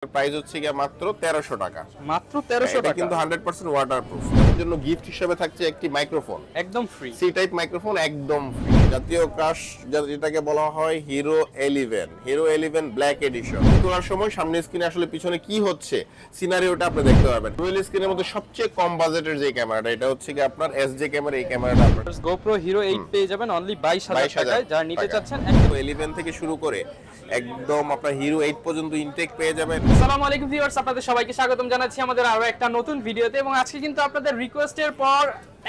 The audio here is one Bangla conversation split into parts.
প্রাইস হচ্ছে গিয়ে মাত্র 1300 টাকা। মাত্র 1300 এটা টাকা কিন্তু 100% ওয়াটারপ্রুফ। এর জন্য গিফট হিসেবে থাকছে একটি মাইক্রোফোন, একদম ফ্রি। সি টাইপ মাইক্রোফোন, একদম ফ্রি। জাতীয় ক্রাশ যেটাকে বলা হয় হিরো 11 ব্ল্যাক এডিশন। তোলার সময় সামনে স্ক্রিনে আসলে পিছনে কি হচ্ছে সিনারিওটা আপনি দেখতে পারবেন। ডুয়াল স্ক্রিনের মধ্যে সবচেয়ে কম বাজেটের যে ক্যামেরাটা, এটা হচ্ছে কি আপনার এসজে ক্যামেরা। এই ক্যামেরাটা আপনার GoPro Hero 8 পেয়ে যাবেন অনলি 22000 টাকায়। যারা নিতে চাচ্ছেন 11 থেকে শুরু করে একদম আপনার হিরো 8 পর্যন্ত ইনটেক পেয়ে যাবেন। আসসালামু আলাইকুম ভিউয়ার্স, আপনাদের সবাইকে স্বাগতম জানাচ্ছি আমাদের আরো একটা নতুন ভিডিওতে। এবং আজকে কিন্তু আপনাদের রিকোয়েস্টের পর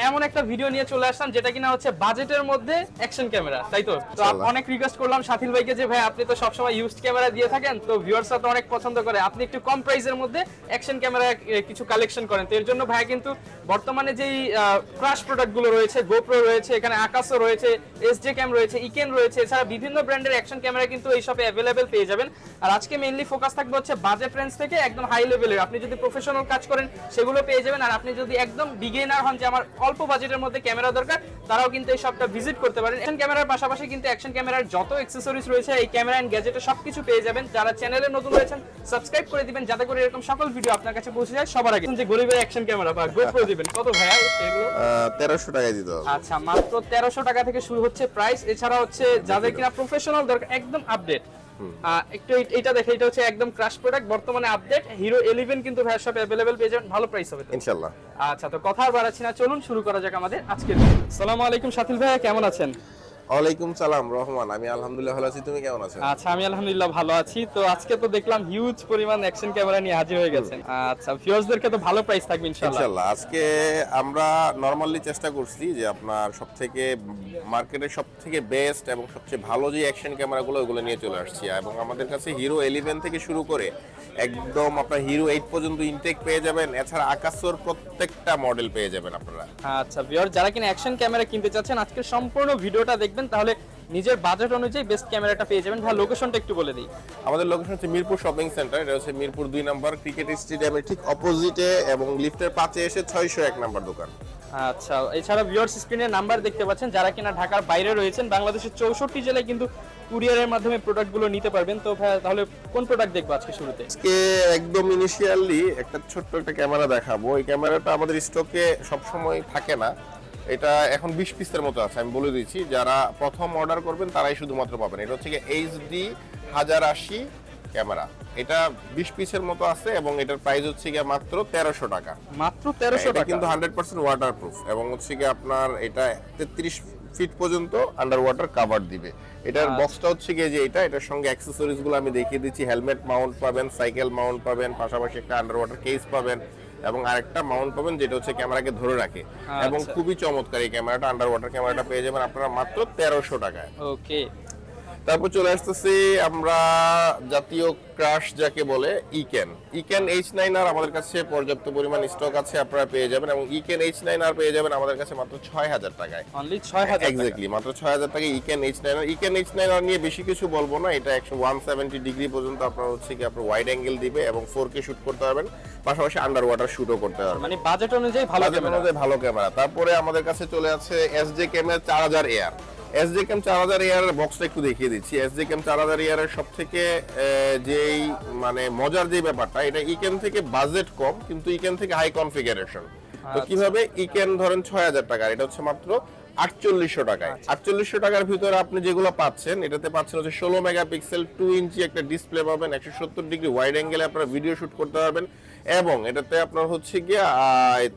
এমন একটা ভিডিও নিয়ে চলে আসলাম যেটা কিনা হচ্ছে বাজেটের মধ্যে অ্যাকশন ক্যামেরা, তাই তো? তো অনেক রিকোয়েস্ট করলাম সাথিল ভাইকে যে ভাই আপনি তো সবসময় ইউজড ক্যামেরা দিয়ে থাকেন, তো ভিউয়ার্সরা তো অনেক পছন্দ করে, আপনি একটু কম প্রাইসের মধ্যে অ্যাকশন ক্যামেরা কিছু কালেকশন করেন। তো এর জন্য ভাই কিন্তু বর্তমানে যেই ক্রাশ প্রোডাক্টগুলো রয়েছে, গোপ্রো রয়েছে, এখানে আকাসো রয়েছে, Sjcam রয়েছে, EKEN রয়েছে, এছাড়া বিভিন্ন ব্র্যান্ডের অ্যাকশন ক্যামেরা কিন্তু এই শপে অ্যাভেলেবেল পেয়ে যাবেন। আর আজকে মেইনলি ফোকাস থাকবে হচ্ছে বাজেট রেঞ্জ থেকে একদম হাই লেভেলের। আপনি যদি প্রফেশনাল কাজ করেন সেগুলো পেয়ে যাবেন, আর আপনি যদি একদম বিগিনার হন যে আমার অল্প বাজেটের মধ্যে ক্যামেরা দরকার, তারাও কিন্তু এই শপটা ভিজিট করতে পারেন। অ্যাকশন ক্যামেরার পাশাপাশি কিন্তু অ্যাকশন ক্যামেরার যত অ্যাকসেসরিজ রয়েছে এই ক্যামেরা এন্ড গ্যাজেটে সবকিছু পেয়ে যাবেন। যারা চ্যানেলে নতুন রয়েছেন সাবস্ক্রাইব করে দিবেন যাতে করে এরকম সকল ভিডিও আপনার কাছে পৌঁছে যায় সবার আগে। যে গরিবের অ্যাকশন ক্যামেরা বা গোপ্রো দিবেন কত ভাইয়া এগুলো? 1300 টাকায় দিতে হবে। আচ্ছা, মাত্র 1300 টাকা থেকে শুরু হচ্ছে প্রাইস। এছাড়া হচ্ছে যাদের কিনা প্রফেশনাল দরকার একদম আপডেট, একটু এটা দেখে, এটা হচ্ছে একদম ক্রাশ প্রোডাক্ট, বর্তমানে আপডেট হিরো 11 কিন্তু ভাইয়ের শপে अवेलेबल পেয়ে যাবেন, ভালো প্রাইস হবে তো ইনশাআল্লাহ। আচ্ছা, তো কথা আর বাড়াচ্ছি না, চলুন শুরু করা যাক আমাদের আজকের ভিডিও। আসসালামু আলাইকুম সাথিল ভাইয়া, কেমন আছেন? ওয়ালাইকুম সালাম রহমান, আমি আলহামদুলিল্লাহ ভালো আছি। তুমি কেমন আছো? আচ্ছা, আমি আলহামদুলিল্লাহ ভালো আছি। তো আজকে তো দেখলাম হিউজ পরিমাণ অ্যাকশন ক্যামেরা নিয়ে হাজির হয়ে গেছেন। আচ্ছা, ভিউয়ার্সদেরকে তো ভালো প্রাইস থাকবে ইনশাআল্লাহ। ইনশাআল্লাহ। আজকে আমরা নরমালি চেষ্টা করছি যে আপনার সবথেকে মার্কেটের সবথেকে বেস্ট এবং সবচেয়ে ভালো যে অ্যাকশন ক্যামেরাগুলো ওগুলো নিয়ে চলে আসছি। এবং আমাদের কাছে হিরো 11 থেকে শুরু করে একদম আপনার হিরো 8 পর্যন্ত ইনটেক পেয়ে যাবেন। এছাড়া আকাসোর প্রত্যেকটা মডেল পেয়ে যাবেন আপনারা। আচ্ছা ভিউয়ার, যারা কিনা অ্যাকশন ক্যামেরা কিনতে চাচ্ছেন আজকের সম্পূর্ণ ভিডিওটা দেখবেন, তাহলে নিজের বাজেট অনুযায়ী বেস্ট ক্যামেরাটা পেয়ে যাবেন। ভাই লোকেশনটা একটু বলে দিই। আমাদের লোকেশন হচ্ছে মিরপুর শপিং সেন্টার, এটা হচ্ছে মিরপুর 2 নম্বর ক্রিকেট স্টেডিয়ামের ঠিক অপোজিটে এবং লিফটের পাশে এসে 601 নম্বর দোকান। আচ্ছা, এছাড়া ভিউয়ার্স স্ক্রিনে নাম্বার দেখতে পাচ্ছেন, যারা কিনা ঢাকার বাইরে রয়েছেন, বাংলাদেশের 64 জেলায় কিন্তু কুরিয়ারের মাধ্যমে প্রোডাক্টগুলো নিতে পারবেন। তো ভাই তাহলে কোন প্রোডাক্ট দেখবো আজকে শুরুতে? আজকে একদম ইনিশিয়ালি একটা ছোট্ট একটা ক্যামেরা দেখাবো। এই ক্যামেরাটা আমাদের স্টকে সবসময় থাকে না, এটা এখন 20 পিসের মতো আছে। আমি বলে দিচ্ছি, যারা প্রথম অর্ডার করবেন তারাই শুধুমাত্র পাবেন। এটা হচ্ছে এইচডি 1080 ক্যামেরা, এটা 20 পিসের মতো আছে এবং এটার প্রাইস হচ্ছে গিয়ে মাত্র 1300 টাকা। মাত্র 1300 টাকা, কিন্তু 100% ওয়াটারপ্রুফ এবং হচ্ছে গিয়ে আপনার এটা 33 ফিট পর্যন্ত আন্ডার ওয়াটার কভার দিবে। এটার বক্সটা হচ্ছে গিয়ে যে এটার সঙ্গে অ্যাকসেসরিজ গুলো আমি দেখিয়ে দিচ্ছি। হেলমেট মাউন্ট পাবেন, সাইকেল মাউন্ট পাবেন, পাশাপাশি একটা আন্ডার ওয়াটার কেস পাবেন এবং আরেকটা মাউন্ট পাবেন যেটা হচ্ছে ক্যামেরাকে ধরে রাখে। এবং খুবই চমৎকার এই ক্যামেরাটা, আন্ডার ওয়াটার ক্যামেরাটা পেয়ে যাবেন আপনারা মাত্র 1300 টাকায়। ওকে, তারপর চলে আসতেছি আমরা জাতীয় ক্রাশ যাকে বলে EKEN H9R। আমাদের কাছে পর্যাপ্ত পরিমাণ স্টক আছে, আপনারা পেয়ে যাবেন। এবং EKEN H9R পেয়ে যাবেন আমাদের কাছে মাত্র 6000 টাকায়। অনলি 6000 এক্স্যাক্টলি, মাত্র 6000 টাকায় EKEN H9R নিয়ে বেশি কিছু বলবো না। এটা 170 ডিগ্রি পর্যন্ত আপনার হচ্ছে কি আপনার ওয়াইড অ্যাঙ্গেল দিবে এবং 4K শুট করতে পারবেন, পাশাপাশি আন্ডার ওয়াটার শুটও করতে পারবেন। মানে বাজেট অনুযায়ী ভালো ক্যামেরা। তারপরে আমাদের কাছে চলে আছে Sjcam 4000AR। Sjcam 4000AR এর বক্সটা একটু দেখিয়ে দিচ্ছি। Sjcam 4000AR এর সবথেকে যেই মানে মজার যে ব্যাপারটা, এটা EKEN থেকে বাজেট কম কিন্তু EKEN থেকে হাই কনফিগারেশন। তো কিভাবে EKEN ধরেন 6000 টাকা, এটা হচ্ছে মাত্র 4800 টাকায়। 4800 টাকার ভিতরে আপনি যেগুলো পাচ্ছেন, এটাতে পাচ্ছেন হচ্ছে 16 মেগাপিক্সেল 2 ইঞ্চি একটা ডিসপ্লে পাবেন, 170 ডিগ্রি ওয়াইড অ্যাঙ্গেলে আপনারা ভিডিও শুট করতে পারবেন এবং এটাতে আপনার হচ্ছে গিয়ে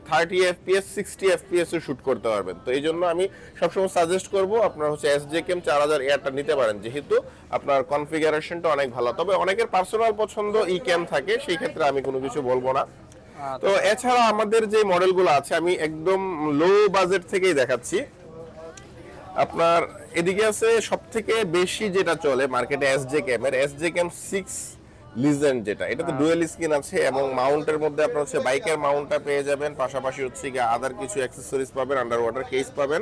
30 fps 60 fps এ শুট করতে পারবেন। তো এই জন্য আমি সবসময় সাজেস্ট করব আপনার হচ্ছে Sjcam 4000AR নিতে পারেন, যেহেতু আপনার কনফিগারেশনটা অনেক ভালো। তবে অনেকের পার্সোনাল পছন্দ EKEN থাকে, সেই ক্ষেত্রে আমি কোনো কিছু বলবো না। তো এছাড়া আমাদের যে মডেলগুলো আছে আমি একদম লো বাজেট থেকেই দেখাচ্ছি। আপনার এদিকে আছে সবথেকে বেশি যেটা চলে মার্কেটে Sjcam 6 লিজেন্ড, যেটা এটাতে ডুয়াল স্ক্রিন আছে এবং মাউন্টের মধ্যে আপনার হচ্ছে বাইকের মাউন্টটা পেয়ে যাবেন, পাশাপাশি হচ্ছে কি আদার কিছু অ্যাকসেসরিজ পাবেন, আন্ডার ওয়াটার কেস পাবেন।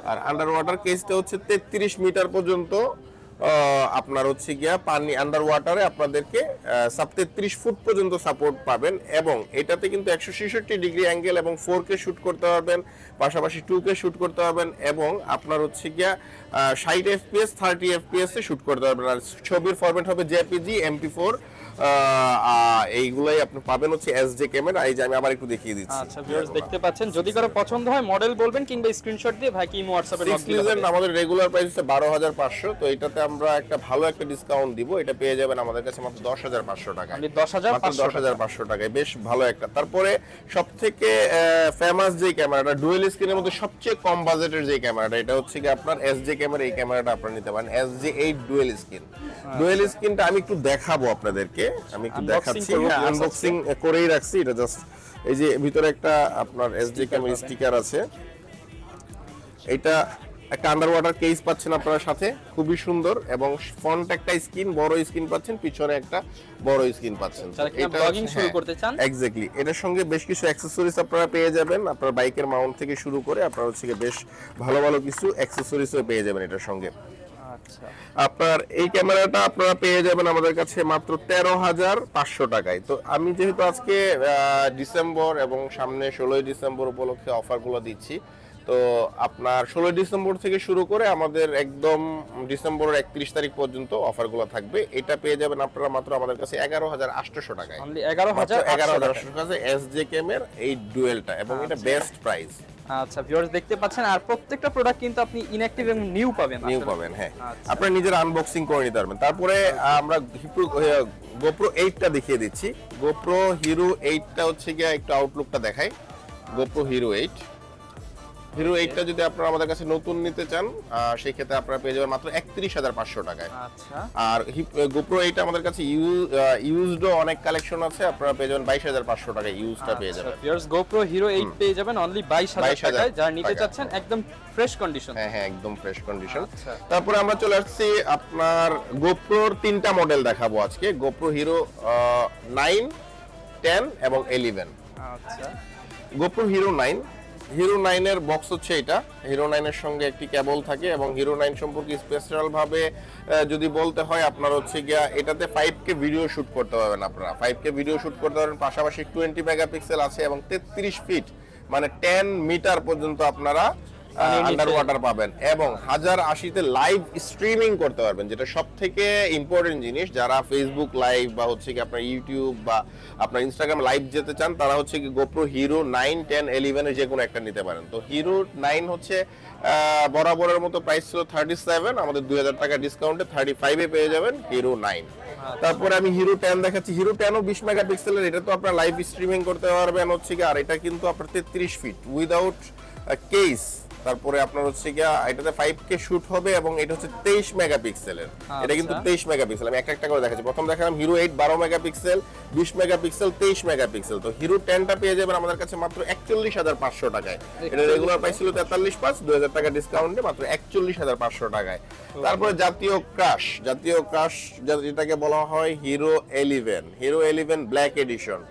আর আন্ডার ওয়াটার কেসটা হচ্ছে 33 মিটার পর্যন্ত আপনার হচ্ছে গিয়া পানি আন্ডার ওয়াটারে আপনাদেরকে 33 ফুট পর্যন্ত সাপোর্ট পাবেন এবং এটাতে কিন্তু 166 ডিগ্রি অ্যাঙ্গেল এবং 4K শুট করতে পারবেন, পাশাপাশি 2K শুট করতে পারবেন এবং আপনার হচ্ছে গিয়া 60 fps 30 fps এ শুট করতে পারবেন। আর ছবির ফরম্যাট হবে JPG MP4 এইগুলাই আপনি পাবেন হচ্ছে এসজে ক্যামেরা। এই যে আমি আবার একটু দেখিয়ে দিচ্ছি। আচ্ছা ভিউয়ার্স দেখতে পাচ্ছেন, যদি কারো পছন্দ হয় মডেল বলবেন কিংবা স্ক্রিনশট দিয়ে ভাই কি হোয়াটসঅ্যাপে নক দিবেন। আমাদের রেগুলার প্রাইস হচ্ছে 12500, তো এটাতে আমরা একটা ভালো একটা ডিসকাউন্ট দিব। এটা পেয়ে যাবেন আমাদের কাছে মাত্র 10500 টাকায়। মানে 10500 টাকায়, বেশ ভালো একটা। তারপরে সবথেকে ফেমাস যে ক্যামেরাটা ডুয়েল স্ক্রিনের মধ্যে সবচেয়ে কম বাজেটের যে ক্যামেরাটা, এটা হচ্ছে কি আপনার এসজে ক্যামেরা। এই ক্যামেরাটা আপনারা নিতে পারেন, SJ8 ডুয়েল স্ক্রিন। ডুয়েল স্ক্রিনটা আমি একটু দেখাবো আপনাদেরকে, আমি একটু দেখাচ্ছি, আনবক্সিং করেই রাখছি। এটা জাস্ট এই যে ভিতরে একটা আপনার এসজে ক্যামেরা স্টিকার আছে। এটা একটা আন্ডার ওয়াটার কেস পাচ্ছেন আপনারা সাথে, খুবই সুন্দর, এবং ফ্রন্ট একটা স্ক্রিন, বড় স্ক্রিন পাচ্ছেন, পিছনে একটা বড় স্ক্রিন পাচ্ছেন। এটা ব্লগিং শুরু করতে চান, এক্স্যাক্টলি। এটার সঙ্গে বেশ কিছু অ্যাকসেসরিজ আপনারা পেয়ে যাবেন। আপনার বাইকের মাউন্ট থেকে শুরু করে আপনারা হচ্ছে বেশ ভালো ভালো কিছু অ্যাকসেসরিজও পেয়ে যাবেন এটার সঙ্গে। আচ্ছা, আপনার এই ক্যামেরাটা আপনারা পেয়ে যাবেন আমাদের কাছে মাত্র 13500 টাকায়। তো আমি যেহেতু আজকে ডিসেম্বর এবং সামনে 16ই ডিসেম্বর উপলক্ষে অফারগুলো দিচ্ছি, তো আপনার 16 ডিসেম্বর থেকে শুরু করে আমাদের একদম ডিসেম্বরের 31 তারিখ পর্যন্ত অফারগুলো থাকবে। এটা পেয়ে যাবেন আপনারা মাত্র আমাদের কাছে 11800 টাকায়। অনলি 11800 টাকায় এসজে ক্যামের এই ডুয়েলটা, এবং এটা বেস্ট প্রাইস। আচ্ছা ভিউয়ার্স দেখতে পাচ্ছেন, আর প্রত্যেকটা প্রোডাক্ট কিন্তু আপনি ইনঅ্যাকটিভ এবং নিউ পাবেন। হ্যাঁ, আপনারা নিজের আনবক্সিং করে নিতে পারবেন। তারপরে আমরা GoPro 8টা দেখিয়ে দিচ্ছি। GoPro Hero 8টা হচ্ছে গিয়ে একটু আউটলুকটা দেখাই। GoPro Hero 8টা যদি আপনারা আমাদের কাছে নতুন নিতে চান, সেই ক্ষেত্রে আপনারা পেয়ে যাবেন মাত্র 31500 টাকায়। আচ্ছা, আর GoPro 8 আমাদের কাছে ইউজডও অনেক কালেকশন আছে, আপনারা পেয়ে যাবেন 22500 টাকায় ইউজটা পেয়ে যাবেন। ভিউয়ার্স GoPro Hero 8 পেয়ে যাবেন অনলি 22000 টাকায়, যারা নিতে চাচ্ছেন একদম ফ্রেশ কন্ডিশন। হ্যাঁ, একদম ফ্রেশ কন্ডিশন। তারপরে আমরা চলে আসছি আপনার GoProর 3টা মডেল দেখাবো আজকে, GoPro Hero 9, 10 এবং 11। আচ্ছা, GoPro Hero 9 এর বক্স হচ্ছে এটা। হিরো 9 এর সঙ্গে একটি কেবল থাকে, এবং হিরো 9 সম্পর্কে স্পেশাল ভাবে যদি বলতে হয়, আপনার হচ্ছে গিয়া এটাতে 5K ভিডিও শুট করতে পারবেন। আপনারা 5K ভিডিও শুট করতে পারবেন, পাশাপাশি 20 মেগাপিক্সেল আছে, এবং 33 ফিট মানে 10 মিটার পর্যন্ত আপনারা আন্ডার ওয়াটার পাবেন, এবং 1080তে লাইভ স্ট্রিমিং করতে পারবেন, যেটা সবথেকে ইম্পর্টেন্ট জিনিস। যারা ফেসবুক লাইভ বা হচ্ছে কি আপনার ইউটিউব বা আপনার ইনস্টাগ্রাম লাইভ যেতে চান, তারা হচ্ছে কি GoPro Hero 9, 10, 11 এর যে কোনো একটা নিতে পারেন। তো Hero 9 হচ্ছে বরাবরের মতো প্রাইস ছিল 37, আমাদের 2000 টাকা ডিসকাউন্টে 35 এ পেয়ে যাবেন Hero 9। তারপরে আমি Hero 10 দেখাচ্ছি। Hero 10 ও 20 মেগাপিক্সেলের, এটা তো আপনারা লাইভ স্ট্রিমিং করতে পারবেন হচ্ছে কি, আর এটা কিন্তু আপনার 33 ফিট উইদাউট কেস। তারপরে আপনার হচ্ছে গিয়া এটাতে 5K শুট হবে, এবং এটা হচ্ছে 23 মেগাপিক্সেলের। এটা কিন্তু 23 মেগাপিক্সেল। আমি একটা করে দেখাচ্ছি। প্রথম দেখালাম Hero 8 12 মেগাপিক্সেল, 20 মেগাপিক্সেল, 23 মেগাপিক্সেল। তো Hero 10টা পেয়ে যাবেন আমাদের কাছে মাত্র 41500 টাকায়। এটা রেগুলার প্রাইস ছিল 43,500, 2000 টাকা ডিসকাউন্টে মাত্র 41500 টাকায়। তারপরে জাতীয় ক্রাশ, যেটাকে বলা হয় Hero 11 black edition.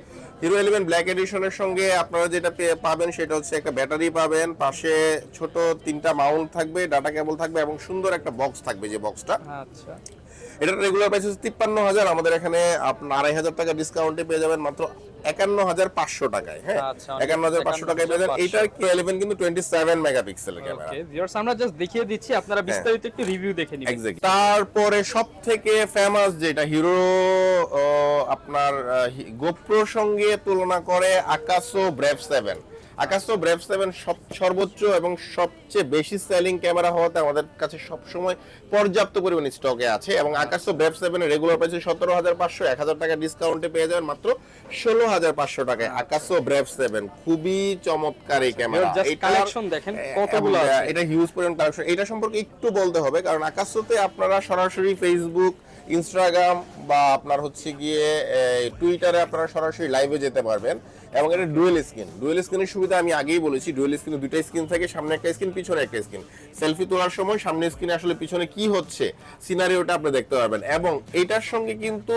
Hero 11 black এডিশনের সঙ্গে আপনারা যেটা পাবেন সেটা হচ্ছে একটা ব্যাটারি পাবেন, পাশে ছোট 3টা মাউন্ট থাকবে, ডাটা কেবল থাকবে, এবং সুন্দর একটা বক্স থাকবে, যে বক্সটা। আচ্ছা, এটা রেগুলার প্রাইস হচ্ছে 53000, আমাদের এখানে আপনার 2500 টাকা ডিসকাউন্টে পেয়ে যাবেন মাত্র 51500 টাকায়। হ্যাঁ, 51500 টাকায় পেয়ে যাবেন। এইটার K11 কিন্তু 27 মেগাপিক্সেলের ক্যামেরা। ওকে ভিউয়ার্স, আমরা জাস্ট দেখিয়ে দিচ্ছি, আপনারা বিস্তারিত একটু রিভিউ দেখে নিন। এক্স্যাক্টলি। তারপরে সবথেকে ফেমাস যেটা হিরো আপনার GoPro সঙ্গে তুলনা করে Akaso Brave 7। Akaso Brave 7 সর্বোচ্চ এবং সবচেয়ে বেশি সেলিং ক্যামেরা হওয়াতে আমাদের কাছে সবসময় পর্যাপ্ত পরিমাণে স্টকে আছে, এবং Akaso Brave 7 এর রেগুলার প্রাইস 17500, 1000 টাকা ডিসকাউন্টে পেয়ে যাবেন মাত্র 16500 টাকায় Akaso Brave 7। খুবই চমৎকার এই ক্যামেরা। এই কালেকশন দেখেন কতগুলো আছে, এটা হিউজ পরিমাণ কালেকশন। এটা সম্পর্কে একটু বলতে হবে, কারণ Akasoতে আপনারা সরাসরি ফেসবুক, ইনস্টাগ্রাম বা আপনার হচ্ছে গিয়ে টুইটারে আপনারা সরাসরি লাইভে যেতে পারবেন, এবং এটা ডুয়েল স্ক্রিনের সুবিধা আমি আগেই বলেছি। ডুয়েল স্ক্রিনে দুইটা স্ক্রিন থাকে, সামনে একটা স্ক্রিন, পিছনে একটা স্ক্রিন। সেলফি তোলার সময় সামনে স্ক্রিনে আসলে পিছনে কি হচ্ছে সিনারিওটা আপনি দেখতে পারবেন, এবং এটার সঙ্গে কিন্তু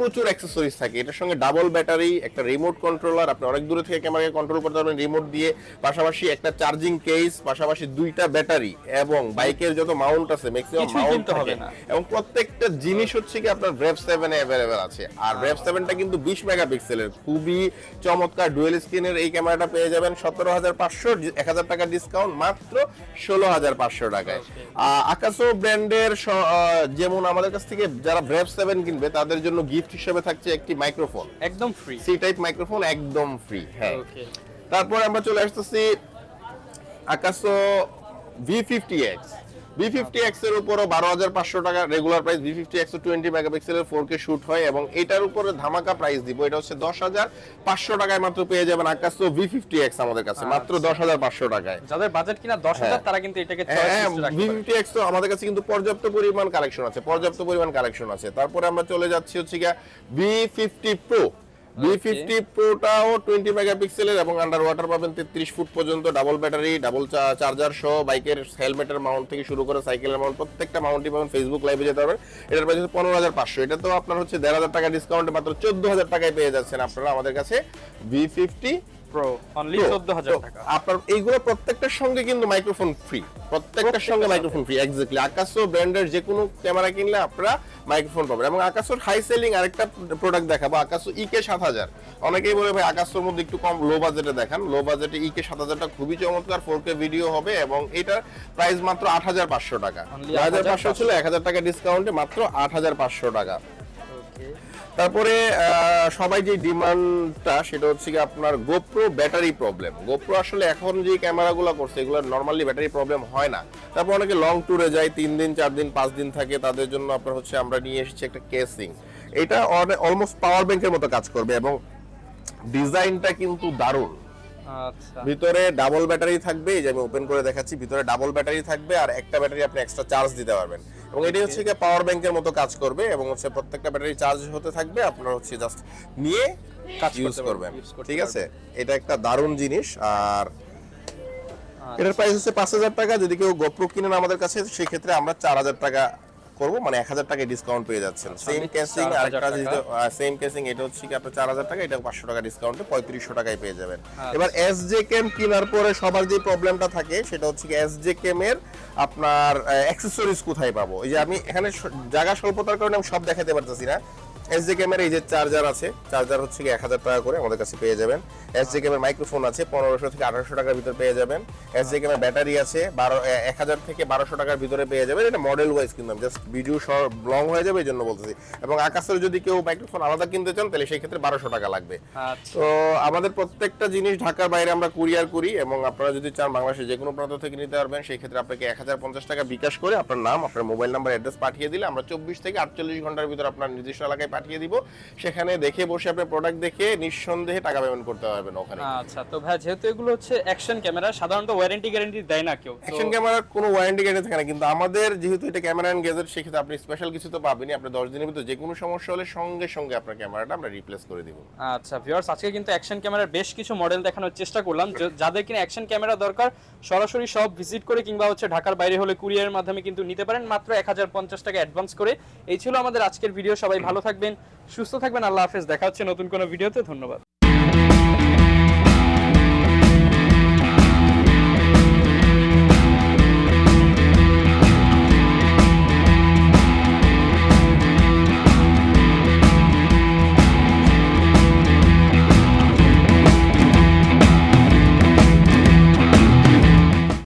প্রচুর অ্যাকসেসরিজ থাকে। এটার সঙ্গে ডাবল ব্যাটারি, একটা রিমোট কন্ট্রোলার, আপনি অনেক দূরে থেকে ক্যামেরাকে কন্ট্রোল করতে পারবেন রিমোট দিয়ে, পাশাপাশি একটা চার্জিং কেস, পাশাপাশি 2টা ব্যাটারি, এবং বাইকের যত মাউন্ট আছে ম্যাক্সিমাম মাউন্ট হবে না, এবং প্রত্যেকটা জিনিস হচ্ছে কি আপনার Brave 7 এ अवेलेबल আছে। আর Brave 7টা কিন্তু 20 মেগাপিক্সেলের, খুবই চমৎকার ডুয়েল স্ক্রিনের এই ক্যামেরাটা পেয়ে যাবেন 17,500, 1,000 টাকা ডিসকাউন্ট মাত্র 16,500 টাকায়। আকাসো ব্র্যান্ডের যেমন আমাদের কাছ থেকে যারা ব্রেভ 7 কিনবে তাদের জন্য গিফট হিসেবে থাকছে একটি মাইক্রোফোন, একদম ফ্রি, সি টাইপ মাইক্রোফোন, একদম ফ্রি। হ্যাঁ, তারপর আমরা চলে আসতেছি আকাসো V50X। V50X এর উপরও 12,500 টাকা রেগুলার প্রাইস। V50X 20 মেগাপিক্সেলের 4K শুট হয় এবং এটার উপরে ধামাকা প্রাইস দিব, এটা হচ্ছে 10,500 টাকায় মাত্র পেয়ে যাবেন আকাসো V50X আমাদের কাছে মাত্র 10,500 টাকায়। যাদের বাজেট কিনা 10,000 তারা কিন্তু এটাকে চয়েস করতে রাখতে পারে। V50X তো আমাদের কাছে কিন্তু পর্যাপ্ত পরিমাণ কালেকশন আছে। তারপরে আমরা চলে যাচ্ছি হচ্ছে গিয়া V50 Pro। V50 Proটাও 20 মেগাপিক্সেলের এবং আন্ডার ওয়াটার পাবেন 33 ফুট পর্যন্ত, ডাবল ব্যাটারি, ডাবল চার্জার সহ, বাইকের হেলমেটের মাউন্ট থেকে শুরু করে সাইকেলের মাউন্ট প্রত্যেকটা মাউন্টই পাবেন। ফেসবুক লাইভে যেতে পারবেন। এটার প্রাইস হচ্ছে 15,500। এটা তো আপনার হচ্ছে 1,500 টাকা ডিসকাউন্টে মাত্র 14,000 টাকায় পেয়ে যাচ্ছেন আপনারা আমাদের কাছে V50 Pro অনলি 14,000 টাকা। আপনার এইগুলো প্রত্যেকটার সঙ্গে কিন্তু মাইক্রোফোন ফ্রি, প্রত্যেকটার সঙ্গে মাইক্রোফোন ফ্রি। এক্স্যাক্টলি আকাসো ব্র্যান্ডের যে কোনো ক্যামেরা কিনলে আপনারা মাইক্রোফোন পাবেন। এবং আকাসোর হাই সেলিং আরেকটা প্রোডাক্ট দেখাবো, আকাসো EKEN 7,000। অনেকেই বলে ভাই আকাসোর মধ্যে একটু কম লো বাজেটে দেখান। লো বাজেটে EKEN 7,000টা খুবই চমৎকার, 4K ভিডিও হবে এবং এটার প্রাইস মাত্র 8,500 টাকা। 9,500 ছিল, 1,000 টাকা ডিসকাউন্টে মাত্র 8,500 টাকা। তারপরে সবাই যে ডিমান্ডটা সেটা হচ্ছে কি আপনার গোপ্রো ব্যাটারি প্রবলেম। গোপ্রো আসলে এখন যে ক্যামেরাগুলো করছে এগুলো নরমালি ব্যাটারি প্রবলেম হয় না। তারপর অনেকে লং ট্যুরে যায়, 3 দিন 4 দিন 5 দিন থাকে, তাদের জন্য আপনার হচ্ছে আমরা নিয়ে এসেছি একটা কেসিং। এটা অলমোস্ট পাওয়ার ব্যাংকের মতো কাজ করবে এবং ডিজাইনটা কিন্তু দারুণ। আচ্ছা, ভিতরে ডাবল ব্যাটারি থাকবে, এই যে আমি ওপেন করে দেখাচ্ছি, ভিতরে ডাবল ব্যাটারি থাকবে আর একটা ব্যাটারি আপনি এক্সট্রা চার্জ দিতে পারবেন এবং এটি হচ্ছে কি পাওয়ার ব্যাংকের মতো কাজ করবে এবং হচ্ছে প্রত্যেকটা ব্যাটারি চার্জ হতে থাকবে, আপনারা হচ্ছে জাস্ট নিয়ে কাজ ইউজ করবেন। ঠিক আছে, এটা একটা দারুণ জিনিস। আর এটার প্রাইস হচ্ছে 5,000 টাকা। যদি কেউ গোপ্রো কিনেন আমাদের কাছে সেই ক্ষেত্রে আমরা 4,000 টাকা করব, মানে 1,000 টাকা ডিসকাউন্ট পেয়ে যাচ্ছেন। সেম কেসিং আরেকটা যেটা সেম কেসিং, এটা হচ্ছে কি আপনার 4,000 টাকা, এটা 500 টাকা ডিসকাউন্টে 3,500 টাকায় পেয়ে যাবেন। এবার Sjcam কেনার পরে সবার যে প্রবলেমটা থাকে সেটা হচ্ছে কি Sjcam এর আপনার অ্যাকসেসরিজ কোথায় পাবো। এই যে আমি এখানে জায়গা স্বল্পতার কারণে আমি সব দেখাতে পারতেছি না। Sjcam এর এই যে চার্জার আছে, চার্জার হচ্ছে কি 1,000 টাকা করে আমাদের কাছে পেয়ে যাবেন। Sjcam এর মাইক্রোফোন আছে 1,500 থেকে 1,800 টাকার ভিতর পেয়ে যাবেন। Sjcam এর ব্যাটারি আছে 1,000 থেকে 1,200 টাকার ভিতরে পেয়ে যাবেন। এটা মডেল ওয়াইজ কিন্তু জাস্ট ভিডিও লং হয়ে যাবে এই জন্য বলতেছি। এবং আকাশের যদি কেউ মাইক্রোফোন আলাদা কিনতে চান তাহলে সেই ক্ষেত্রে 1,200 টাকা লাগবে। তো আমাদের প্রত্যেকটা জিনিস ঢাকার বাইরে আমরা কুরিয়ার করি এবং আপনারা যদি চান বাংলাদেশের যে কোনো প্রান্ত থেকে নিতে পারবেন। সেই ক্ষেত্রে আপনাকে 1,050 টাকা বিকাশ করে আপনার নাম, আপনার মোবাইল নাম্বার, অ্যাড্রেস পাঠিয়ে দিলে আমরা 24 থেকে 48 ঘন্টার ভিতর আপনার নির্দিষ্ট এলাকায় পাঠিয়ে দিব। সেখানে দেখে বসে আপনি প্রোডাক্ট দেখে নিঃসন্দেহে টাকা পেমেন্ট করতে পারবেন ওখানে। আচ্ছা, তো ভাই যেহেতু এগুলো হচ্ছে অ্যাকশন ক্যামেরা, সাধারণত ওয়ারেন্টি গ্যারান্টি দেয় না কেউ। অ্যাকশন ক্যামেরার কোনো ওয়ারেন্টি গ্যারান্টি থাকে না, কিন্তু আমাদের যেহেতু এটা ক্যামেরা এন্ড গ্যাজেট সেক্ষেত্রে আপনি স্পেশাল কিছু তো পাবেনই। আপনি 10 দিনের ভিতর যে কোনো সমস্যা হলে সঙ্গে সঙ্গে আপনার ক্যামেরাটা আমরা রিপ্লেস করে দিব। আচ্ছা ভিউয়ার্স, আজকে কিন্তু অ্যাকশন ক্যামেরার বেশ কিছু মডেল দেখানোর চেষ্টা করলাম। যাদের কিনা অ্যাকশন ক্যামেরা দরকার সরাসরি সব ভিজিট করে কিংবা হচ্ছে ঢাকার বাইরে হলে কুরিয়ারের মাধ্যমে কিন্তু নিতে পারেন মাত্র 1,050 টাকা অ্যাডভান্স করে। এই ছিল আমাদের আজকের ভিডিও। সবাই ভালো থাকবেন, সুস্থ থাকবেন, আল্লাহ হাফেজ। দেখা হচ্ছে নতুন কোনো ভিডিওতে। ধন্যবাদ।